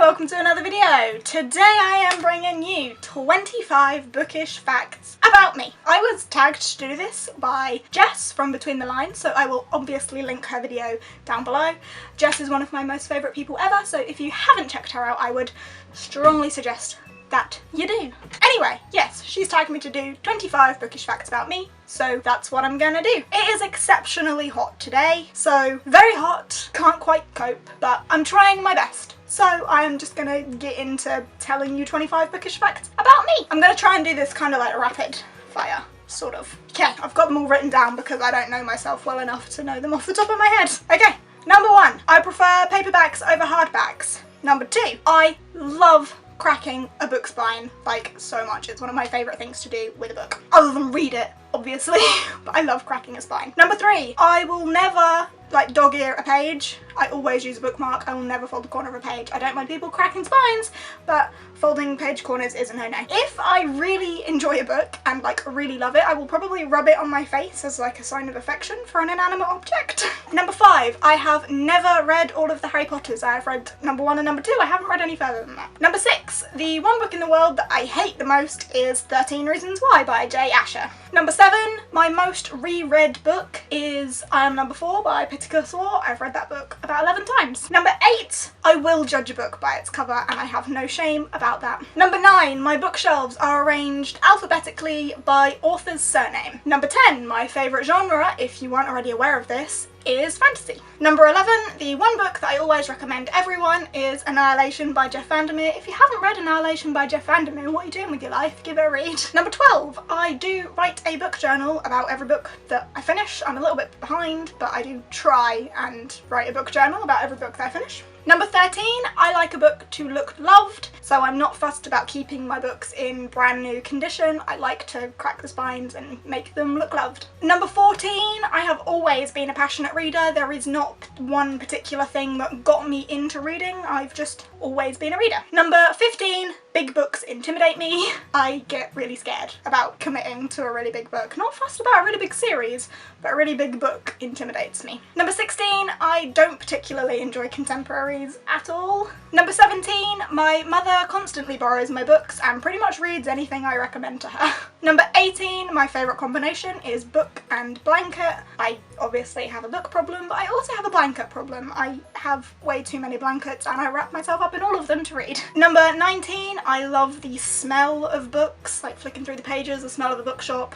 welcome to another video. Today I am bringing you 25 bookish facts about me. I was tagged to do this by Jess from Between the Lines, so I will obviously link her video down below. Jess is one of my most favourite people ever, so if you haven't checked her out, I would strongly suggest that you do. Anyway, yes, she's tagged me to do 25 bookish facts about me, so that's what I'm gonna do. It is exceptionally hot today, so very hot, can't quite cope, but I'm trying my best. So I'm just gonna get into telling you 25 bookish facts about me. I'm gonna try and do this kind of like rapid fire, sort of. Okay, I've got them all written down because I don't know myself well enough to know them off the top of my head. Okay, number 1, I prefer paperbacks over hardbacks. Number 2, I love cracking a book spine like so much. It's one of my favourite things to do with a book, other than read it obviously, but I love cracking a spine. Number 3, I will never like dog ear a page. I always use a bookmark. I will never fold the corner of a page. I don't mind people cracking spines, but folding page corners is a no-no. If I really enjoy a book and like really love it, I will probably rub it on my face as like a sign of affection for an inanimate object. Number 5, I have never read all of the Harry Potters. I have read number 1 and number 2. I haven't read any further than that. Number 6, the one book in the world that I hate the most is 13 Reasons Why by J. Asher. Number 7, my most reread book is I Am Number 4 by Pittacus Law. I've read that book about 11 times. Number 8, I will judge a book by its cover and I have no shame about that. Number 9, my bookshelves are arranged alphabetically by author's surname. Number 10, my favourite genre, if you weren't already aware of this, is fantasy. Number 11, the one book that I always recommend everyone is Annihilation by Jeff Vandermeer. If you haven't read Annihilation by Jeff Vandermeer, what are you doing with your life? Give it a read. Number 12, I do write a book journal about every book that I finish. I'm a little bit behind, but I do try and write a book journal about every book that I finish. Number 13, I like a book to look loved, so I'm not fussed about keeping my books in brand new condition. I like to crack the spines and make them look loved. Number 14, I have always been a passionate reader. There is not one particular thing that got me into reading. I've just always been a reader. Number 15, big books intimidate me. I get really scared about committing to a really big book. Not fussed about a really big series, but a really big book intimidates me. Number 16, I don't particularly enjoy contemporary at all. Number 17, my mother constantly borrows my books and pretty much reads anything I recommend to her. Number 18, my favourite combination is book and blanket. I obviously have a book problem, but I also have a blanket problem. I have way too many blankets and I wrap myself up in all of them to read. Number 19, I love the smell of books, like flicking through the pages, the smell of the bookshop.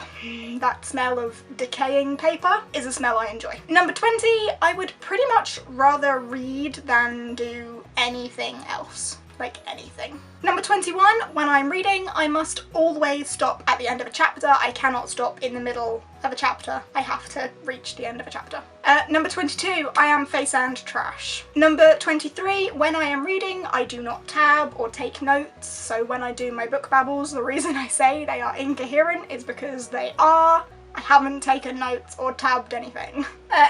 That smell of decaying paper is a smell I enjoy. Number 20, I would pretty much rather read than do anything else. Like anything. Number 21, when I'm reading, I must always stop at the end of a chapter. I cannot stop in the middle of a chapter. I have to reach the end of a chapter. Number 22, I am face and trash. Number 23, when I am reading, I do not tab or take notes. So when I do my book babbles, the reason I say they are incoherent is because they are. I haven't taken notes or tabbed anything.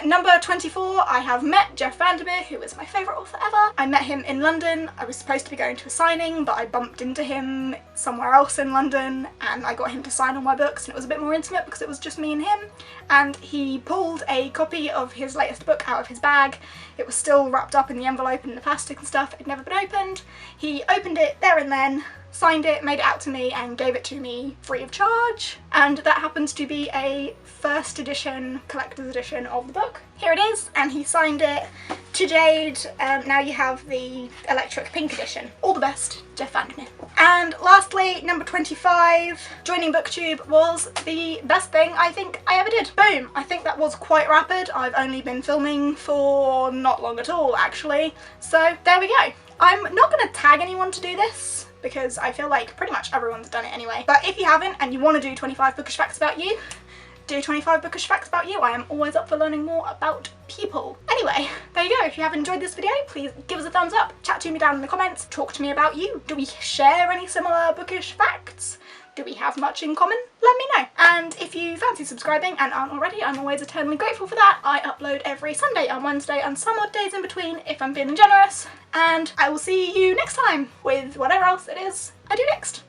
Number 24, I have met Jeff Vandermeer, who is my favourite author ever. I met him in London. I was supposed to be going to a signing, but I bumped into him somewhere else in London and I got him to sign all my books, and it was a bit more intimate because it was just me and him. And he pulled a copy of his latest book out of his bag. It was still wrapped up in the envelope and the plastic and stuff. It had never been opened. He opened it there and then, signed it, made it out to me and gave it to me free of charge, and that happens to be a first edition, collector's edition of the book. Here it is, and he signed it to Jade. Now you have the electric pink edition. All the best, Jeff Vandermeer. And lastly, number 25, joining BookTube was the best thing I think I ever did. Boom! I think that was quite rapid. I've only been filming for not long at all, actually. So there we go. I'm not going to tag anyone to do this because I feel like pretty much everyone's done it anyway. But if you haven't and you want to do 25 bookish facts about you, do 25 bookish facts about you. I am always up for learning more about people. Anyway, there you go. If you have enjoyed this video, please give us a thumbs up, chat to me down in the comments, talk to me about you. Do we share any similar bookish facts? Do we have much in common? Let me know. And if you fancy subscribing and aren't already, I'm always eternally grateful for that. I upload every Sunday and Wednesday and some odd days in between if I'm feeling generous. And I will see you next time with whatever else it is I do next.